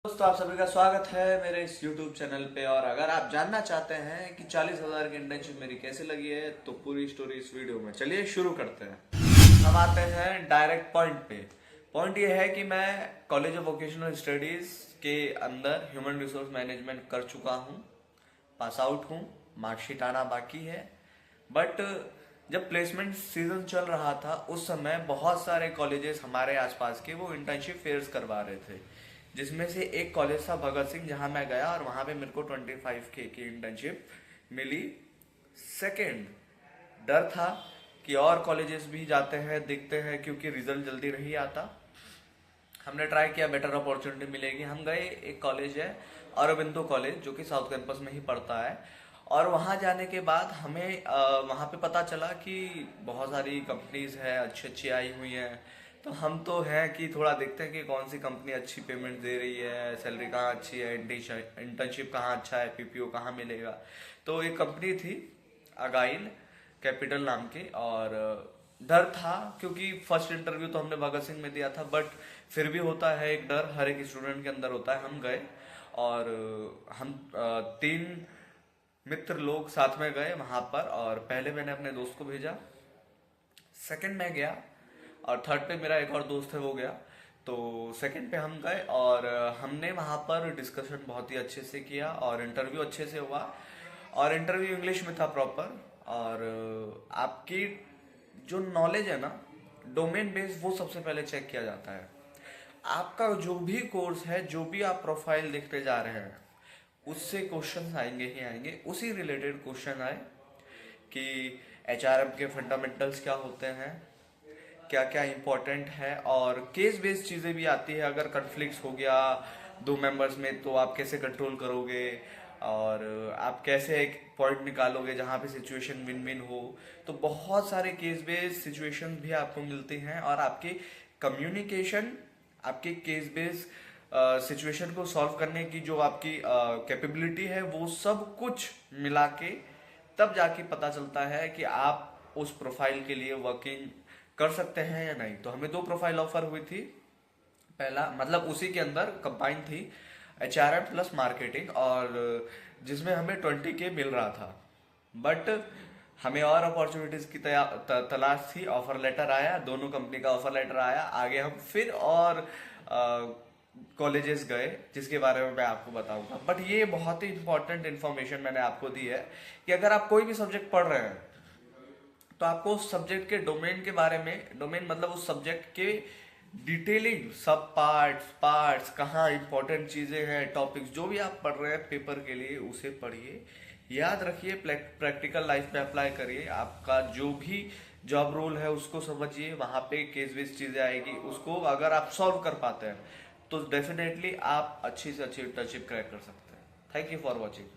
दोस्तों, आप सभी का स्वागत है मेरे इस YouTube चैनल पे। और अगर आप जानना चाहते हैं कि 40,000 की इंटर्नशिप मेरी कैसे लगी है तो पूरी स्टोरी इस वीडियो में। चलिए शुरू करते हैं। हम आते हैं डायरेक्ट पॉइंट पे। पॉइंट ये है कि मैं कॉलेज ऑफ वोकेशनल स्टडीज के अंदर ह्यूमन रिसोर्स मैनेजमेंट कर चुका हूँ, पास आउट हूँ, मार्कशीट आना बाकी है। बट जब प्लेसमेंट सीजन चल रहा था उस समय बहुत सारे कॉलेजेस हमारे आसपास के वो इंटर्नशिप फेयर्स करवा रहे थे, जिसमें से एक कॉलेज था भगत सिंह, जहां मैं गया और वहां पे मेरे को 25K की इंटर्नशिप मिली। सेकेंड, डर था कि और कॉलेजेस भी जाते हैं दिखते हैं क्योंकि रिजल्ट जल्दी नहीं आता। हमने ट्राई किया, बेटर अपॉर्चुनिटी मिलेगी। हम गए, एक कॉलेज है अरबिंदो कॉलेज, जो कि साउथ कैंपस में ही पड़ता है। और वहाँ जाने के बाद हमें वहाँ पे पता चला कि बहुत सारी कंपनीज है, अच्छी अच्छी आई हुई हैं। तो हम तो हैं कि थोड़ा देखते हैं कि कौन सी कंपनी अच्छी पेमेंट दे रही है, सैलरी कहाँ अच्छी है, इंटर्नशिप कहाँ अच्छा है, पीपीओ कहाँ मिलेगा। तो एक कंपनी थी अगाइल कैपिटल नाम की। और डर था क्योंकि फर्स्ट इंटरव्यू तो हमने भगत सिंह में दिया था, बट फिर भी होता है एक डर, हर एक स्टूडेंट के अंदर होता है। हम गए और हम 3 मित्र लोग साथ में गए वहां पर। और पहले मैंने अपने दोस्त को भेजा, सेकंड में गया, और थर्ड पे मेरा एक और दोस्त है वो गया। तो सेकंड पे हम गए और हमने वहाँ पर डिस्कशन बहुत ही अच्छे से किया और इंटरव्यू अच्छे से हुआ। और इंटरव्यू इंग्लिश में था प्रॉपर। और आपकी जो नॉलेज है ना, डोमेन बेस्ड, वो सबसे पहले चेक किया जाता है। आपका जो भी कोर्स है, जो भी आप प्रोफाइल देखते जा रहे हैं, उससे क्वेश्चन आएंगे ही आएंगे। उसी रिलेटेड क्वेश्चन आए कि एचआरएम के फंडामेंटल्स क्या होते हैं, क्या क्या इंपॉर्टेंट है। और केस बेस्ड चीज़ें भी आती है। अगर कन्फ्लिक्ट हो गया 2 मेंबर्स में तो आप कैसे कंट्रोल करोगे, और आप कैसे एक पॉइंट निकालोगे जहाँ पे सिचुएशन विन विन हो। तो बहुत सारे केस बेस्ड सिचुएशन भी आपको मिलती हैं, और आपकी कम्युनिकेशन, आपके केस बेस्ड सिचुएशन को सॉल्व करने की जो आपकी कैपेबिलिटी है, वो सब कुछ मिला के तब जाके पता चलता है कि आप उस प्रोफाइल के लिए वर्किंग कर सकते हैं या नहीं। तो हमें 2 प्रोफाइल ऑफर हुई थी। पहला मतलब उसी के अंदर कंबाइन थी, एचआरएम प्लस मार्केटिंग, और जिसमें हमें 20K मिल रहा था। बट हमें और अपॉर्चुनिटीज की तलाश थी। ऑफर लेटर आया, दोनों कंपनी का ऑफर लेटर आया। आगे हम फिर और कॉलेजेस गए, जिसके बारे में मैं आपको बताऊंगा। बट ये बहुत ही इंपॉर्टेंट इन्फॉर्मेशन मैंने आपको दी है कि अगर आप कोई भी सब्जेक्ट पढ़ रहे हैं तो आपको उस सब्जेक्ट के डोमेन के बारे में, डोमेन मतलब उस सब्जेक्ट के डिटेलिंग, सब पार्ट्स कहाँ इंपॉर्टेंट चीजें हैं, टॉपिक्स जो भी आप पढ़ रहे हैं पेपर के लिए, उसे पढ़िए, याद रखिए, प्रैक्टिकल लाइफ में अप्लाई करिए। आपका जो भी जॉब रोल है उसको समझिए, वहाँ पे केस बेस्ड चीजें आएगी, उसको अगर आप सॉल्व कर पाते हैं तो डेफिनेटली आप अच्छी से अच्छी इंटर्नशिप क्रैक कर सकते हैं। Thank you for watching.